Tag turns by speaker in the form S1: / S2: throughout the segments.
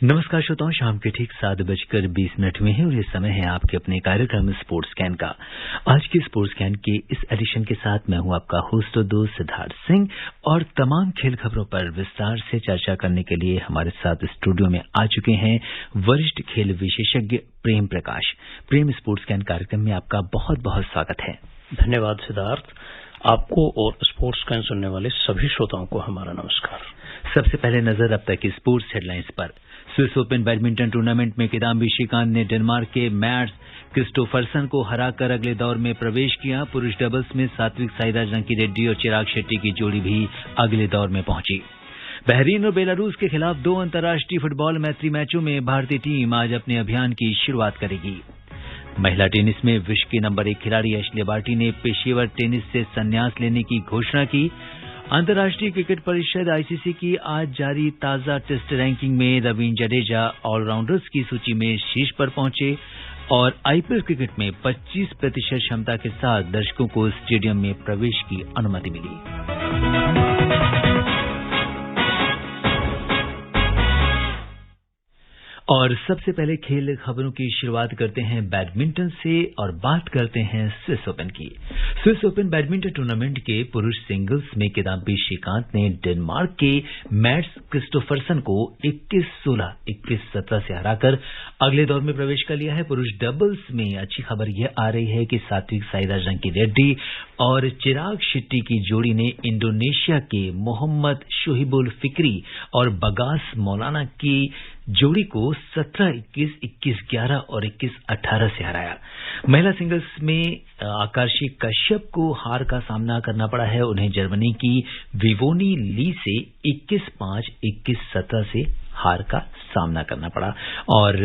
S1: नमस्कार श्रोताओं, शाम के ठीक 7:20 में है और ये समय है आपके अपने कार्यक्रम स्पोर्ट्स स्कैन का। आज के स्पोर्ट्स स्कैन के इस एडिशन के साथ मैं हूं आपका होस्ट और दोस्त सिद्धार्थ सिंह और तमाम खेल खबरों पर विस्तार से चर्चा करने के लिए हमारे साथ स्टूडियो में आ चुके हैं वरिष्ठ खेल विशेषज्ञ प्रेम प्रकाश। प्रेम, स्पोर्ट्स स्कैन कार्यक्रम में आपका बहुत बहुत स्वागत है।
S2: धन्यवाद सिद्धार्थ, आपको और स्पोर्ट्स स्कैन सुनने वाले सभी श्रोताओं को हमारा नमस्कार।
S1: सबसे पहले नजर अब तक की स्पोर्ट्स हेडलाइंस पर। स्विस ओपन बैडमिंटन टूर्नामेंट में किदाम्बी श्रीकांत ने डेनमार्क के मैट्स क्रिस्टोफरसन को हराकर अगले दौर में प्रवेश किया। पुरुष डबल्स में सात्विक साईराज रंकीरेड्डी और चिराग शेट्टी की जोड़ी भी अगले दौर में पहुंची। बहरीन और बेलारूस के खिलाफ 2 अंतर्राष्ट्रीय फुटबॉल मैत्री मैचों में भारतीय टीम आज अपने अभियान की शुरुआत करेगी। महिला टेनिस में विश्व की नंबर 1 खिलाड़ी एशले बार्टी ने पेशेवर टेनिस से संन्यास लेने की घोषणा की। अंतर्राष्ट्रीय क्रिकेट परिषद आईसीसी की आज जारी ताजा टेस्ट रैंकिंग में रवींद्र जडेजा ऑलराउंडर्स की सूची में शीर्ष पर पहुंचे और आईपीएल क्रिकेट में 25% क्षमता के साथ दर्शकों को स्टेडियम में प्रवेश की अनुमति मिली। और सबसे पहले खेल खबरों की शुरुआत करते हैं बैडमिंटन से और बात करते हैं स्विस ओपन की। स्विस ओपन बैडमिंटन टूर्नामेंट के पुरुष सिंगल्स में किदाम्बी श्रीकांत ने डेनमार्क के मैट्स क्रिस्टोफरसन को 21-16, 21-17 से हराकर अगले दौर में प्रवेश कर लिया है। पुरुष डबल्स में अच्छी खबर यह आ रही है कि सात्विक साईराज रंकीरेड्डी और चिराग शेट्टी की जोड़ी ने इंडोनेशिया के मोहम्मद शोहिबुल फिक्री और बगास मौलाना की जोड़ी को 17-21, 21-11 और 21-18 से हराया। महिला सिंगल्स में आकाशी कश्यप को हार का सामना करना पड़ा है। उन्हें जर्मनी की विवोनी ली से 21-5, 21-17 से हार का सामना करना पड़ा। और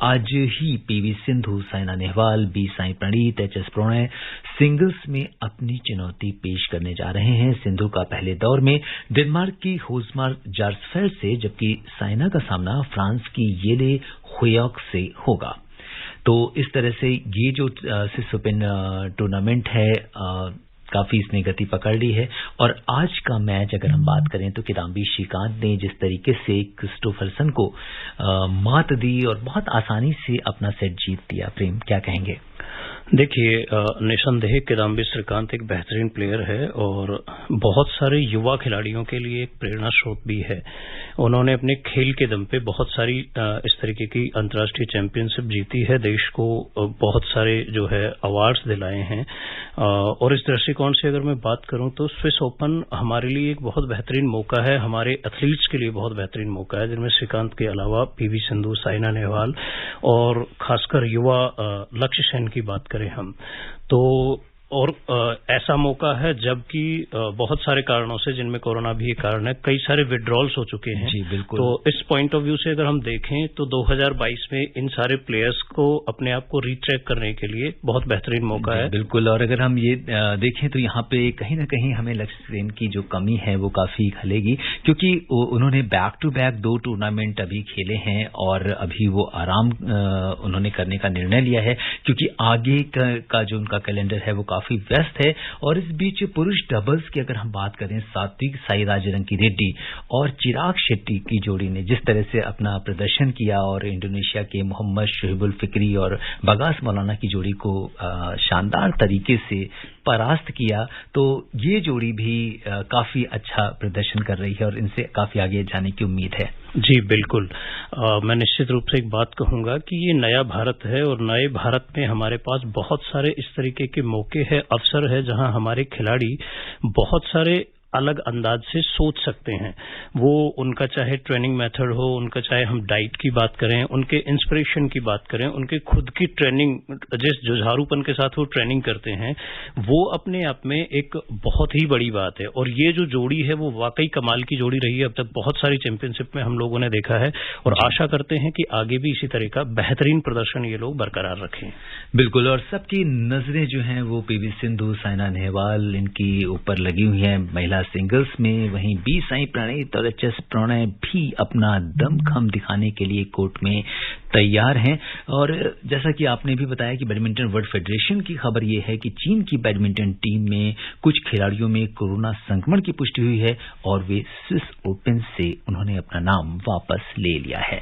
S1: आज ही PV Sindhu, Saina Nehwal, B Sai Praneeth, HS Pranay singles में अपनी चुनौती पेश करने जा रहे हैं। सिंधु का पहले दौर में डेनमार्क की होजमार्क जार्सफेल्ड से, जबकि साइना का सामना फ्रांस की येले हुयोक से होगा। तो इस तरह से ये जो स्विस ओपन टूर्नामेंट है काफी इसने गति पकड़ ली है। और आज का मैच अगर हम बात करें तो किदाम्बी श्रीकांत ने जिस तरीके से क्रिस्टोफरसन को मात दी और बहुत आसानी से अपना सेट जीत दिया, प्रेम क्या कहेंगे?
S2: देखिए, निसंदेह किदाम्बी श्रीकांत एक बेहतरीन प्लेयर है और बहुत सारे युवा खिलाड़ियों के लिए एक प्रेरणा स्रोत भी है। उन्होंने अपने खेल के दम पे बहुत सारी इस तरीके की अंतर्राष्ट्रीय चैंपियनशिप जीती है, देश को बहुत सारे जो है अवार्ड्स दिलाए हैं। और इस दृष्टिकोण से अगर मैं बात करूं तो स्विस ओपन हमारे लिए एक बहुत बेहतरीन मौका है, हमारे एथलीट्स के लिए बहुत बेहतरीन मौका है, जिनमें श्रीकांत के अलावा पीवी सिंधु, साइना नेहवाल और खासकर युवा लक्ष्य सेन की बात करें हम तो। और ऐसा मौका है जबकि बहुत सारे कारणों से, जिनमें कोरोना भी एक कारण है, कई सारे विड्रॉल्स हो चुके हैं।
S1: जी बिल्कुल।
S2: तो इस पॉइंट ऑफ व्यू से अगर हम देखें तो 2022 में इन सारे प्लेयर्स को अपने आप को रीट्रैक करने के लिए बहुत बेहतरीन मौका है।
S1: बिल्कुल। और अगर हम ये देखें तो यहाँ पे कहीं ना कहीं हमें लक्ष्य सेन की जो कमी है वो काफी खलेगी, क्योंकि उन्होंने बैक टू बैक 2 टूर्नामेंट अभी खेले हैं और अभी वो आराम उन्होंने करने का निर्णय लिया है, क्योंकि आगे का जो उनका कैलेंडर है वो काफी व्यस्त है। और इस बीच पुरुष डबल्स की अगर हम बात करें, सात्विक साईराज रंकीरेड्डी और चिराग शेट्टी की जोड़ी ने जिस तरह से अपना प्रदर्शन किया और इंडोनेशिया के मोहम्मद शोहिबुल फिक्री और बगास मौलाना की जोड़ी को शानदार तरीके से परास्त किया, तो ये जोड़ी भी काफी अच्छा प्रदर्शन कर रही है और इनसे काफी आगे जाने की उम्मीद है।
S2: जी बिल्कुल। मैं निश्चित रूप से एक बात कहूंगा कि ये नया भारत है और नए भारत में हमारे पास बहुत सारे इस तरीके के मौके हैं, अवसर है, जहां हमारे खिलाड़ी बहुत सारे अलग अंदाज से सोच सकते हैं। वो उनका चाहे ट्रेनिंग मेथड हो, उनका चाहे हम डाइट की बात करें, उनके इंस्पिरेशन की बात करें, उनके खुद की ट्रेनिंग, जिस जुझारूपन के साथ वो ट्रेनिंग करते हैं, वो अपने आप में एक बहुत ही बड़ी बात है। और ये जो जोड़ी है वो वाकई कमाल की जोड़ी रही है, अब तक बहुत सारी चैंपियनशिप में हम लोगों ने देखा है और आशा करते हैं कि आगे भी इसी तरह का बेहतरीन प्रदर्शन ये लोग बरकरार रखें।
S1: बिल्कुल। और सबकी नजरें जो हैं वो पीवी सिंधु, साइना नेहवाल इनकी ऊपर लगी हुई हैं महिला सिंगल्स में। वहीं बी साई प्रणीत और एचएस प्रणय भी अपना दमखम दिखाने के लिए कोर्ट में तैयार हैं। और जैसा कि आपने भी बताया कि बैडमिंटन वर्ल्ड फेडरेशन की खबर यह है कि चीन की बैडमिंटन टीम में कुछ खिलाड़ियों में कोरोना संक्रमण की पुष्टि हुई है और वे स्विस ओपन से उन्होंने अपना नाम वापस ले लिया है।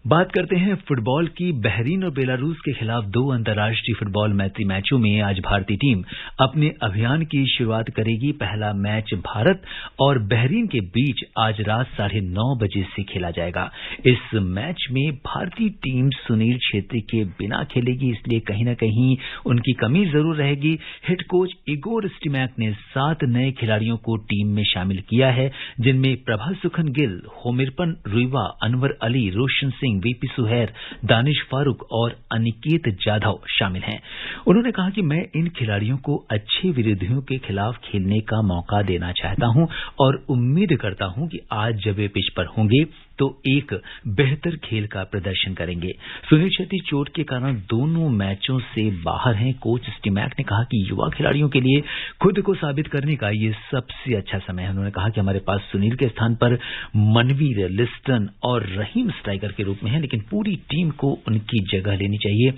S1: बात करते हैं फुटबॉल की। बहरीन और बेलारूस के खिलाफ 2 अंतर्राष्ट्रीय फुटबॉल मैत्री मैचों में आज भारतीय टीम अपने अभियान की शुरुआत करेगी। पहला मैच भारत और बहरीन के बीच आज रात 9:30 बजे से खेला जाएगा। इस मैच में भारतीय टीम सुनील छेत्री के बिना खेलेगी, इसलिए कहीं न कहीं उनकी कमी जरूर रहेगी। हेड कोच इगोर स्टिमैक ने 7 नए खिलाड़ियों को टीम में शामिल किया है, जिनमें प्रभा सुखन गिल, होमिरपन रुइवा, अनवर अली, रोशन सिंह, वीपी सुहैर, दानिश फारूक और अनिकेत जाधव शामिल हैं। उन्होंने कहा कि मैं इन खिलाड़ियों को अच्छे विरोधियों के खिलाफ खेलने का मौका देना चाहता हूं और उम्मीद करता हूं कि आज जब वे पिच पर होंगे तो एक बेहतर खेल का प्रदर्शन करेंगे। सुनील छेत्री चोट के कारण दोनों मैचों से बाहर हैं। कोच स्टिमैक ने कहा कि युवा खिलाड़ियों के लिए खुद को साबित करने का ये सबसे अच्छा समय है। उन्होंने कहा कि हमारे पास सुनील के स्थान पर मनवीर, लिस्टन और रहीम स्ट्राइकर के रूप में है, लेकिन पूरी टीम को उनकी जगह लेनी चाहिए।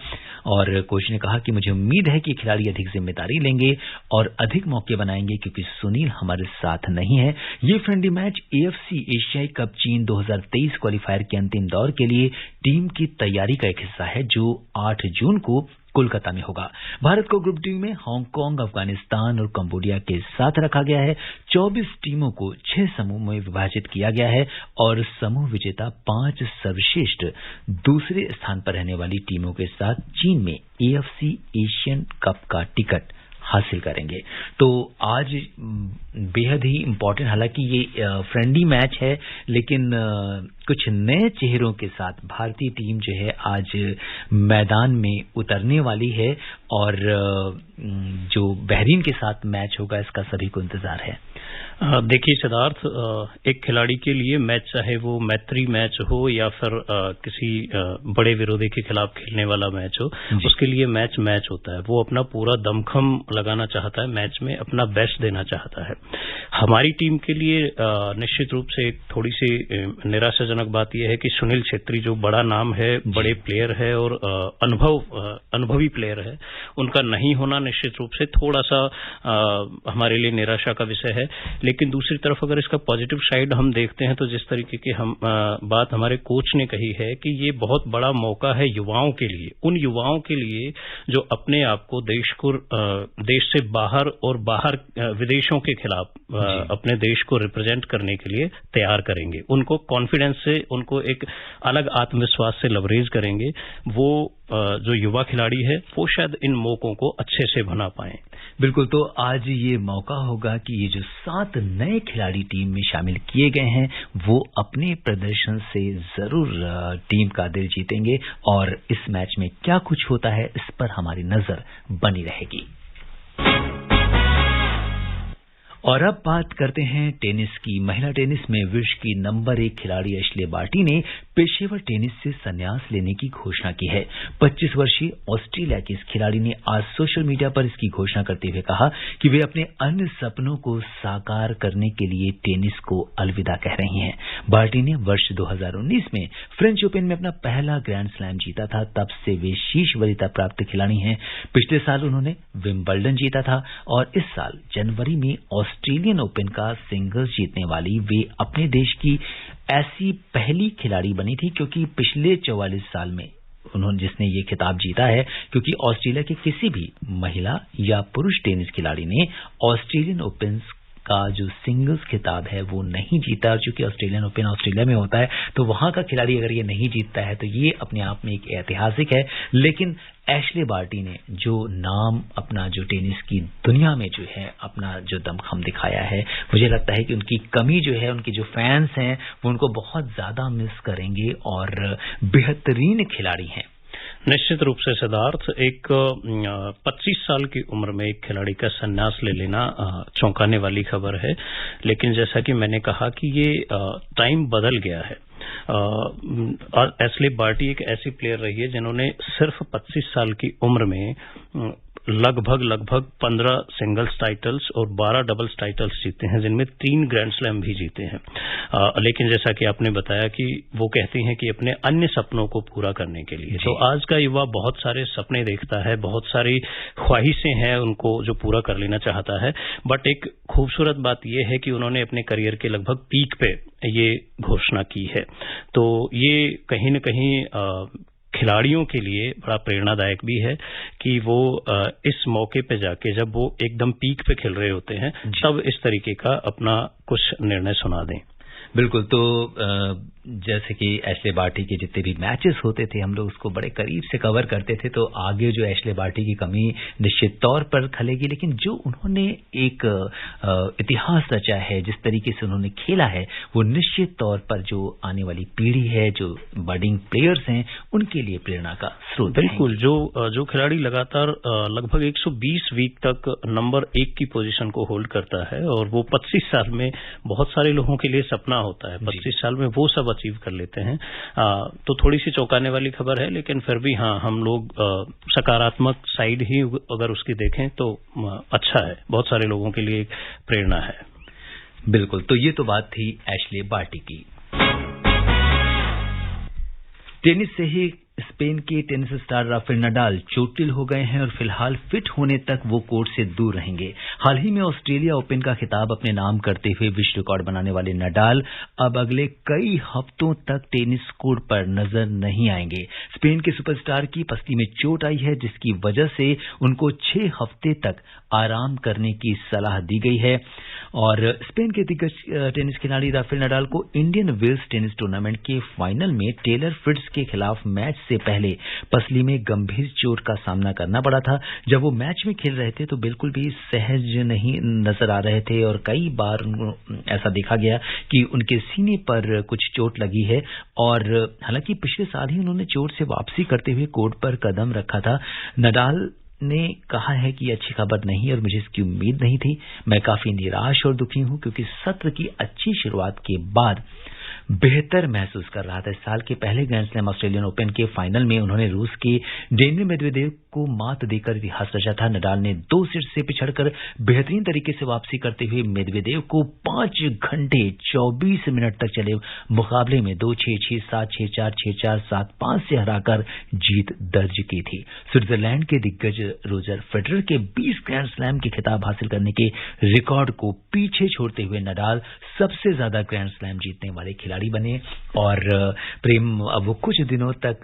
S1: और कोच ने कहा कि मुझे उम्मीद है कि खिलाड़ी अधिक जिम्मेदारी लेंगे और अधिक मौके बनाएंगे, क्योंकि सुनील हमारे साथ नहीं है। ये फ्रेंडली मैच एएफसी एशियाई कप चीन 2023 क्वालीफायर के अंतिम दौर के लिए टीम की तैयारी का एक हिस्सा है, जो 8 जून को कोलकाता में होगा। भारत को ग्रुप डी में हांगकांग, अफगानिस्तान और कंबोडिया के साथ रखा गया है। 24 टीमों को 6 समूह में विभाजित किया गया है और समूह विजेता 5 सर्वश्रेष्ठ दूसरे स्थान पर रहने वाली टीमों के साथ चीन में एएफसी एशियन कप का टिकट हासिल करेंगे। तो आज बेहद ही इम्पोर्टेंट, हालांकि ये फ्रेंडली मैच है, लेकिन कुछ नए चेहरों के साथ भारतीय टीम जो है आज मैदान में उतरने वाली है और जो बहरीन के साथ मैच होगा इसका सभी को इंतजार है।
S2: देखिए सिद्धार्थ, एक खिलाड़ी के लिए मैच, चाहे वो मैत्री मैच हो या फिर किसी बड़े विरोधी के खिलाफ खेलने वाला मैच हो, उसके लिए मैच होता है। वो अपना पूरा दमखम लगाना चाहता है, मैच में अपना बेस्ट देना चाहता है। हमारी टीम के लिए निश्चित रूप से एक थोड़ी सी निराशाजनक बात यह है कि सुनील छेत्री जो बड़ा नाम है, बड़े प्लेयर है और अनुभवी प्लेयर है, उनका नहीं होना निश्चित रूप से थोड़ा सा हमारे लिए निराशा का विषय है। लेकिन दूसरी तरफ अगर इसका पॉजिटिव साइड हम देखते हैं तो जिस तरीके की बात हमारे कोच ने कही है कि ये बहुत बड़ा मौका है युवाओं के लिए, उन युवाओं के लिए जो अपने आप को देश से बाहर और बाहर विदेशों के खिलाफ अपने देश को रिप्रेजेंट करने के लिए तैयार करेंगे। उनको कॉन्फिडेंस से, उनको एक अलग आत्मविश्वास से लवरेज करेंगे। वो जो युवा खिलाड़ी है वो शायद इन मौकों को अच्छे से बना पाए।
S1: बिल्कुल, तो आज ये मौका होगा कि ये जो 7 नए खिलाड़ी टीम में शामिल किए गए हैं वो अपने प्रदर्शन से जरूर टीम का दिल जीतेंगे और इस मैच में क्या कुछ होता है इस पर हमारी नजर बनी रहेगी। और अब बात करते हैं टेनिस की। महिला टेनिस में विश्व की नंबर 1 खिलाड़ी एशले बार्टी ने पेशेवर टेनिस से संन्यास लेने की घोषणा की है। 25 वर्षीय ऑस्ट्रेलिया की इस खिलाड़ी ने आज सोशल मीडिया पर इसकी घोषणा करते हुए कहा कि वे अपने अन्य सपनों को साकार करने के लिए टेनिस को अलविदा कह रही हैं। बार्टी ने वर्ष 2019 में फ्रेंच ओपन में अपना पहला ग्रैंड स्लैम जीता था, तब से वे शीर्ष वरीयता प्राप्त खिलाड़ी हैं। पिछले साल उन्होंने विंबलडन जीता था और इस साल जनवरी में ऑस्ट्रेलियन ओपन का सिंगल्स जीतने वाली वे अपने देश की ऐसी पहली खिलाड़ी बनी थी, क्योंकि पिछले 44 साल में उन्होंने जिसने ये खिताब जीता है, क्योंकि ऑस्ट्रेलिया के किसी भी महिला या पुरुष टेनिस खिलाड़ी ने ऑस्ट्रेलियन ओपन का जो सिंगल्स खिताब है वो नहीं जीता। और चूंकि ऑस्ट्रेलियन ओपन ऑस्ट्रेलिया में होता है तो वहां का खिलाड़ी अगर ये नहीं जीतता है तो ये अपने आप में एक ऐतिहासिक है। लेकिन एशले बार्टी ने जो नाम अपना जो टेनिस की दुनिया में जो है अपना जो दमखम दिखाया है, मुझे लगता है कि उनकी कमी जो है, उनके जो फैंस हैं वो उनको बहुत ज्यादा मिस करेंगे और बेहतरीन खिलाड़ी हैं।
S2: निश्चित रूप से सिद्धार्थ, एक 25 साल की उम्र में एक खिलाड़ी का संन्यास ले लेना चौंकाने वाली खबर है। लेकिन जैसा कि मैंने कहा कि ये टाइम बदल गया है। एशले बार्टी एक ऐसी प्लेयर रही है जिन्होंने सिर्फ 25 साल की उम्र में लगभग 15 सिंगल्स टाइटल्स और 12 डबल्स टाइटल्स जीते हैं, जिनमें 3 ग्रैंड स्लैम भी जीते हैं। लेकिन जैसा कि आपने बताया कि वो कहती हैं कि अपने अन्य सपनों को पूरा करने के लिए, तो आज का युवा बहुत सारे सपने देखता है, बहुत सारी ख्वाहिशें हैं उनको जो पूरा कर लेना चाहता है। बट एक खूबसूरत बात यह है कि उन्होंने अपने करियर के लगभग पीक पे ये घोषणा की है। तो ये कहीं न कहीं खिलाड़ियों के लिए बड़ा प्रेरणादायक भी है कि वो इस मौके पे जाके, जब वो एकदम पीक पे खेल रहे होते हैं, तब इस तरीके का अपना कुछ निर्णय सुना दें।
S1: बिल्कुल। तो जैसे कि एशले बार्टी के जितने भी मैचेस होते थे हम लोग उसको बड़े करीब से कवर करते थे, तो आगे जो एशले बार्टी की कमी निश्चित तौर पर खलेगी, लेकिन जो उन्होंने एक इतिहास रचा है, जिस तरीके से उन्होंने खेला है, वो निश्चित तौर पर जो आने वाली पीढ़ी है, जो बडिंग प्लेयर्स हैं, उनके लिए प्रेरणा का स्रोत।
S2: बिल्कुल। जो खिलाड़ी लगातार लगभग 120 वीक तक नंबर 1 की पोजीशन को होल्ड करता है, और वो 25 साल में, बहुत सारे लोगों के लिए सपना होता है 25 साल में वो सब अचीव कर लेते हैं, तो थोड़ी सी चौंकाने वाली खबर है। लेकिन फिर भी हाँ, हम लोग सकारात्मक साइड ही अगर उसकी देखें तो अच्छा है, बहुत सारे लोगों के लिए एक प्रेरणा है।
S1: बिल्कुल। तो ये तो बात थी एशले बार्टी की। टेनिस से ही स्पेन के टेनिस स्टार राफेल नडाल चोटिल हो गए हैं और फिलहाल फिट होने तक वो कोर्ट से दूर रहेंगे। हाल ही में ऑस्ट्रेलिया ओपन का खिताब अपने नाम करते हुए विश्व रिकॉर्ड बनाने वाले नडाल अब अगले कई हफ्तों तक टेनिस कोर्ट पर नजर नहीं आएंगे। स्पेन के सुपरस्टार की पसली में चोट आई है, जिसकी वजह से उनको 6 हफ्ते तक आराम करने की सलाह दी गई है। और स्पेन के दिग्गज टेनिस खिलाड़ी राफेल नडाल को इंडियन वेल्स टेनिस टूर्नामेंट के फाइनल में टेलर फ्रिट्ज के खिलाफ मैच से पहले पसली में गंभीर चोट का सामना करना पड़ा था। जब वो मैच में खेल रहे थे तो बिल्कुल भी सहज नहीं नजर आ रहे थे और कई बार ऐसा देखा गया कि उनके सीने पर कुछ चोट लगी है। और हालांकि पिछले साल ही उन्होंने चोट से वापसी करते हुए कोर्ट पर कदम रखा था। नडाल ने कहा है कि अच्छी खबर नहीं और मुझे इसकी उम्मीद नहीं थी। मैं काफी निराश और दुखी हूं क्योंकि सत्र की अच्छी शुरुआत के बाद बेहतर महसूस कर रहा था। इस साल के पहले ग्रैंड स्लैम ऑस्ट्रेलियन ओपन के फाइनल में उन्होंने रूस के डेनियल मेदवेदेव को मात देकर इतिहास रचा था। नडाल ने 2 सेट से पिछड़कर बेहतरीन तरीके से वापसी करते हुए मेदवेदेव को 5 घंटे 24 मिनट तक चले मुकाबले में 2-6, 6-7, 6-4, 6-4, 7-5 से हराकर जीत दर्ज की थी। स्विट्जरलैंड के दिग्गज रोजर फेडरर के 20 ग्रैंड स्लैम के खिताब हासिल करने के रिकॉर्ड को पीछे छोड़ते हुए नडाल सबसे ज्यादा ग्रैंड स्लैम जीतने वाले खिलाड़ी बने। और प्रेम, अब वो कुछ दिनों तक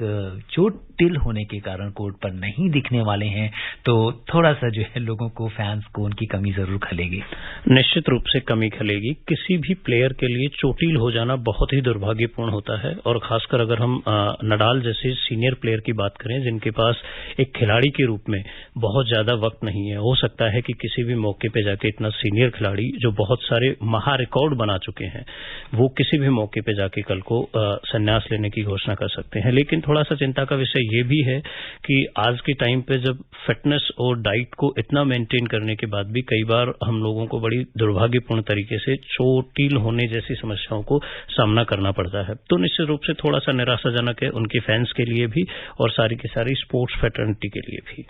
S1: चोटिल होने के कारण कोर्ट पर नहीं दिखने वाले हैं, तो थोड़ा सा जो है लोगों को, फैंस को उनकी कमी जरूर खलेगी।
S2: निश्चित रूप से कमी खलेगी। किसी भी प्लेयर के लिए चोटिल हो जाना बहुत ही दुर्भाग्यपूर्ण होता है, और खासकर अगर हम नडाल जैसे सीनियर प्लेयर की बात करें जिनके पास एक खिलाड़ी के रूप में बहुत ज्यादा वक्त नहीं है। हो सकता है कि किसी भी मौके पे जाके इतना सीनियर खिलाड़ी जो बहुत सारे महा रिकॉर्ड बना चुके हैं, वो किसी भी मौके पे जाके कल को संन्यास लेने की घोषणा कर सकते हैं। लेकिन थोड़ा सा चिंता का विषय ये भी है कि आज के टाइम पे जब फिटनेस और डाइट को इतना मेंटेन करने के बाद भी कई बार हम लोगों को बड़ी दुर्भाग्यपूर्ण तरीके से चोटिल होने जैसी समस्याओं को सामना करना पड़ता है, तो निश्चित रूप से थोड़ा सा निराशाजनक है उनके फैंस के लिए भी और सारी की सारी स्पोर्ट्स फ्रेटर्निटी के लिए भी।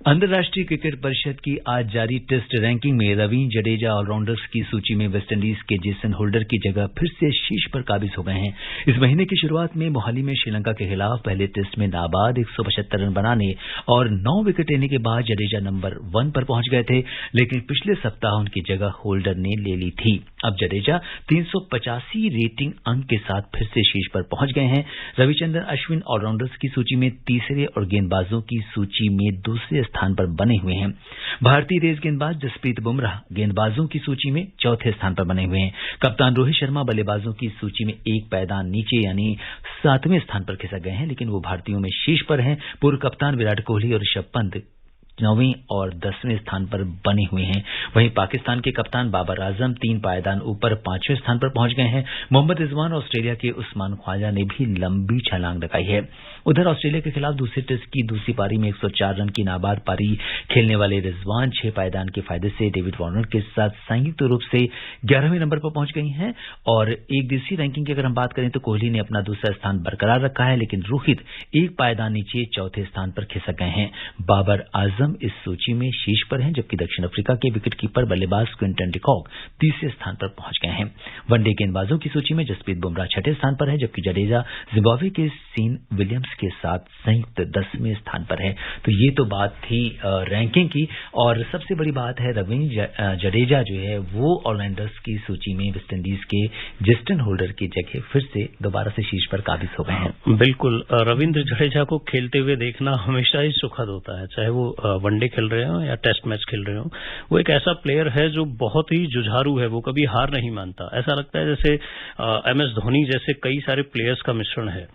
S1: अंतर्राष्ट्रीय क्रिकेट परिषद की आज जारी टेस्ट रैंकिंग में रवींद्र जडेजा ऑलराउंडर्स की सूची में वेस्टइंडीज के जेसन होल्डर की जगह फिर से शीर्ष पर काबिज हो गए हैं। इस महीने की शुरुआत में मोहाली में श्रीलंका के खिलाफ पहले टेस्ट में नाबाद 175 रन बनाने और 9 विकेट लेने के बाद जडेजा नंबर 1 पर पहुंच गए थे, लेकिन पिछले सप्ताह उनकी जगह होल्डर ने ले ली थी। अब जडेजा 385 रेटिंग अंक के साथ फिर से शीर्ष पर पहुंच गए हैं। रविचंद्रन अश्विन ऑलराउंडर्स की सूची में तीसरे और गेंदबाजों की सूची में दूसरे स्थान पर बने हुए हैं। भारतीय तेज गेंदबाज जसप्रीत बुमराह गेंदबाजों की सूची में चौथे स्थान पर बने हुए हैं। कप्तान रोहित शर्मा बल्लेबाजों की सूची में एक पैदान नीचे यानी 7वें स्थान पर खिसक गए हैं, लेकिन वो भारतीयों में शीर्ष पर हैं। पूर्व कप्तान विराट कोहली और ऋषभ पंत 9वें और 10वें स्थान पर बने हुए हैं। वहीं पाकिस्तान के कप्तान बाबर आजम 3 पायदान ऊपर 5वें स्थान पर पहुंच गए हैं। मोहम्मद रिजवान ऑस्ट्रेलिया के उस्मान ख्वाजा ने भी लंबी छलांग लगाई है। उधर ऑस्ट्रेलिया के खिलाफ दूसरे टेस्ट की दूसरी पारी में 104 रन की नाबाद पारी खेलने वाले रिजवान 6 पायदान के फायदे से डेविड वार्नर के साथ संयुक्त रूप से 11वें नंबर पर पहुंच गई हैं। और एक दिवसीय रैंकिंग की अगर हम बात करें तो कोहली ने अपना दूसरा स्थान बरकरार रखा है, लेकिन रोहित 1 पायदान नीचे चौथे स्थान पर खिसक गए हैं। बाबर आजम इस सूची में शीर्ष पर हैं, जबकि दक्षिण अफ्रीका के विकेटकीपर बल्लेबाज क्विंटन डिकॉक तीसरे स्थान पर पहुंच गए हैं। वनडे गेंदबाजों की सूची में जसप्रीत बुमराह 6ठे स्थान पर है, जबकि जडेजा जिम्बाब्वे के सीन विलियम्स के साथ संयुक्त 10वें स्थान पर है। तो ये तो बात थी रैंकिंग की, और सबसे बड़ी बात है रविंद्र जडेजा जो है वो ऑलराउंडर्स की सूची में वेस्टइंडीज के जस्टिन होल्डर की जगह फिर से दोबारा से शीर्ष पर काबिज हो गए हैं।
S2: बिल्कुल, रविंद्र जडेजा को खेलते हुए देखना हमेशा ही सुखद होता है, चाहे वो वनडे खेल रहे हो या टेस्ट मैच खेल रहे हो। वो एक ऐसा प्लेयर है जो बहुत ही जुझारू है, वो कभी हार नहीं मानता। ऐसा लगता है जैसे MS धोनी जैसे कई सारे प्लेयर्स का मिश्रण है।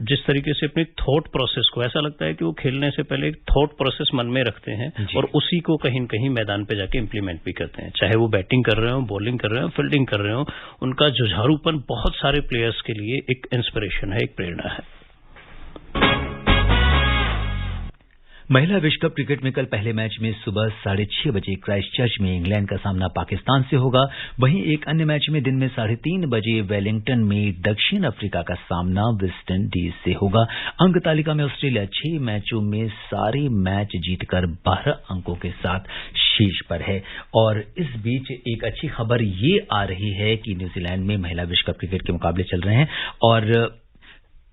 S2: जिस तरीके से अपनी थॉट प्रोसेस को, ऐसा लगता है कि वो खेलने से पहले एक थॉट प्रोसेस मन में रखते हैं और उसी को कहीं न कहीं मैदान पे जाके इंप्लीमेंट भी करते हैं, चाहे वो बैटिंग कर रहे हो, बॉलिंग कर रहे हो, फील्डिंग कर रहे हो। उनका जुझारूपन बहुत सारे प्लेयर्स के लिए एक इंस्पिरेशन है, एक प्रेरणा है।
S1: महिला विश्व कप क्रिकेट में कल पहले मैच में सुबह 6:30 बजे क्राइस्टचर्च में इंग्लैंड का सामना पाकिस्तान से होगा। वहीं एक अन्य मैच में दिन में 3:30 बजे वेलिंगटन में दक्षिण अफ्रीका का सामना वेस्टइंडीज से होगा। अंक तालिका में ऑस्ट्रेलिया 6 मैचों में सारे मैच जीतकर 12 अंकों के साथ शीर्ष पर है। और इस बीच एक अच्छी खबर ये आ रही है कि न्यूजीलैंड में महिला विश्व कप क्रिकेट के मुकाबले चल रहे हैं और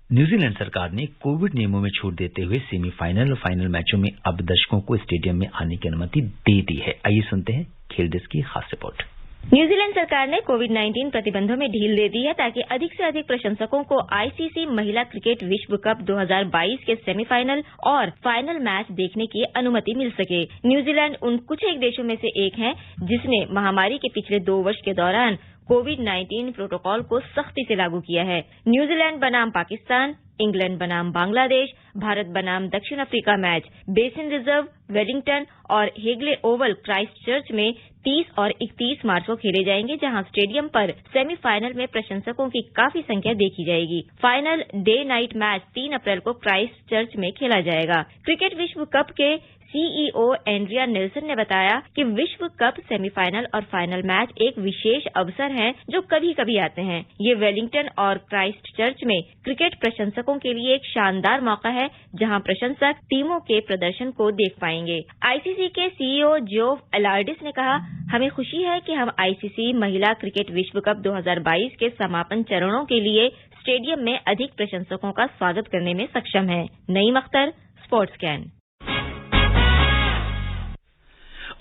S1: न्यूजीलैंड सरकार ने कोविड नियमों में छूट देते हुए सेमीफाइनल और फाइनल मैचों में अब दर्शकों को स्टेडियम में आने की अनुमति दे दी है। आइए सुनते हैं खेल डेस्क की खास रिपोर्ट।
S3: न्यूजीलैंड सरकार ने कोविड-19 प्रतिबंधों में ढील दे दी है ताकि अधिक से अधिक प्रशंसकों को आईसीसी महिला क्रिकेट विश्व कप 2022 के सेमीफाइनल और फाइनल मैच देखने की अनुमति मिल सके। न्यूजीलैंड उन कुछ एक देशों में से एक है जिसने महामारी के पिछले 2 वर्ष के दौरान कोविड-19 प्रोटोकॉल को सख्ती से लागू किया है। न्यूजीलैंड बनाम पाकिस्तान, इंग्लैंड बनाम बांग्लादेश, भारत बनाम दक्षिण Africa match basin reserve, Wellington और हेगले ओवल क्राइस्टचर्च में 30 और 31 मार्च को खेले जाएंगे, जहां स्टेडियम पर सेमीफाइनल में प्रशंसकों की काफी संख्या देखी जाएगी। फाइनल डे नाइट मैच 3 अप्रैल को क्राइस्टचर्च में खेला जाएगा। क्रिकेट विश्व कप के CEO एंड्रिया नेल्सन ने बताया कि विश्व कप सेमीफाइनल और फाइनल मैच एक विशेष अवसर है जो कभी कभी आते हैं। ये वेलिंगटन और क्राइस्टचर्च में क्रिकेट प्रशंसकों के लिए एक शानदार मौका है जहां प्रशंसक टीमों के प्रदर्शन को देख पाएंगे। आईसीसी के CEO जोव एलार्डिस ने कहा, हमें खुशी है कि हम आईसीसी महिला क्रिकेट विश्व कप 2022 के समापन चरणों के लिए स्टेडियम में अधिक प्रशंसकों का स्वागत करने में सक्षम हैं। Naeem Akhtar, sports can.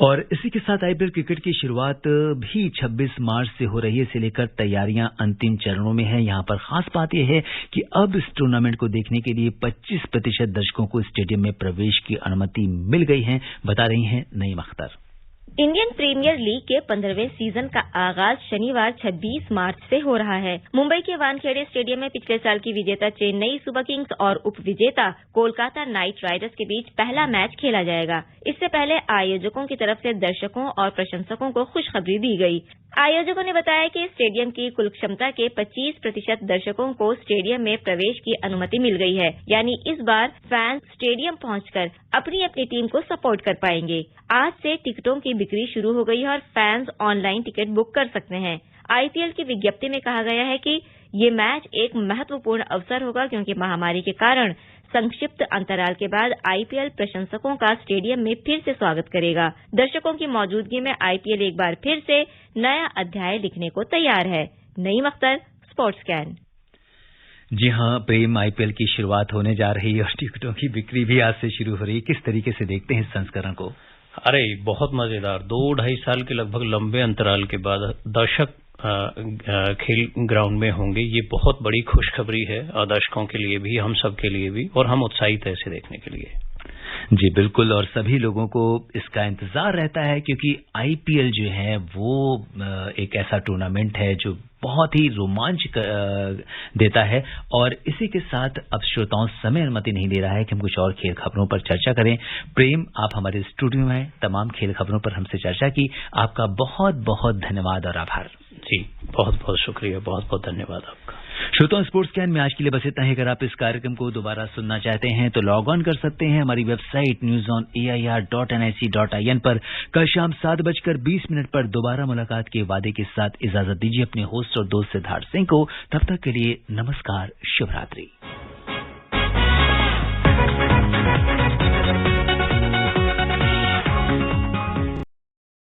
S1: और इसी के साथ आईपीएल क्रिकेट की शुरुआत भी 26 मार्च से हो रही है। इसे लेकर तैयारियां अंतिम चरणों में हैं। यहां पर खास बात यह है कि अब इस टूर्नामेंट को देखने के लिए 25% दर्शकों को स्टेडियम में प्रवेश की अनुमति मिल गई है, बता रही हैं Naeem Akhtar.
S3: Indian Premier League के 15वें सीजन का आगाज शनिवार 26 मार्च से हो रहा है। मुंबई के वानखेड़े स्टेडियम में पिछले साल की विजेता चेन्नई सुपर किंग्स और उपविजेता कोलकाता नाइट राइडर्स के बीच पहला मैच खेला जाएगा। इससे पहले आयोजकों की तरफ से दर्शकों और प्रशंसकों को खुशखबरी दी गई। आयोजकों ने बताया कि स्टेडियम की कुल क्षमता के 25% दर्शकों को स्टेडियम में प्रवेश की अनुमति मिल गई है, यानी इस बार फैंस स्टेडियम पहुंचकर अपनी अपनी टीम को सपोर्ट कर पाएंगे। आज से टिकटों की बिक्री शुरू हो गई है और फैंस ऑनलाइन टिकट बुक कर सकते हैं। आईपीएल की विज्ञप्ति में कहा गया है कि ये मैच एक महत्वपूर्ण अवसर होगा क्योंकि महामारी के कारण संक्षिप्त अंतराल के बाद आईपीएल प्रशंसकों का स्टेडियम में फिर से स्वागत करेगा। दर्शकों की मौजूदगी में आईपीएल एक बार फिर से नया अध्याय लिखने को तैयार है। Naeem Akhtar, sports can.
S1: जी हां प्रेम, आईपीएल की शुरुआत होने जा रही है और टिकटों की बिक्री भी आज से शुरू हो रही है। किस तरीके से देखते हैं इस संस्करण को?
S2: अरे बहुत मजेदार। 2-2.5 साल के लगभग लंबे अंतराल के बाद दर्शक खेल ग्राउंड में होंगे। ये बहुत बड़ी खुशखबरी है दर्शकों के लिए भी, हम सब के लिए भी, और हम उत्साहित हैं इसे देखने के लिए।
S1: जी बिल्कुल, और सभी लोगों को इसका इंतजार रहता है क्योंकि आईपीएल जो है वो एक ऐसा टूर्नामेंट है जो बहुत ही रोमांच देता है। और इसी के साथ अब श्रोताओं समय अनुमति नहीं दे रहा है कि हम कुछ और खेल खबरों पर चर्चा करें। प्रेम, आप हमारे स्टूडियो में हैं, तमाम खेल खबरों पर हमसे चर्चा की, आपका बहुत बहुत धन्यवाद और आभार।
S2: जी बहुत बहुत शुक्रिया, बहुत बहुत धन्यवाद आपका।
S1: श्रोताओं, स्पोर्ट्स कैन में आज के लिए बस इतना ही। अगर आप इस कार्यक्रम को दोबारा सुनना चाहते हैं तो लॉग ऑन कर सकते हैं हमारी वेबसाइट newsonair.nic.in पर। कल शाम 7:20 पर दोबारा मुलाकात के वादे के साथ इजाजत दीजिए अपने होस्ट और दोस्त सिद्धार्थ सिंह को। तब तक के लिए नमस्कार, शुभ रात्रि।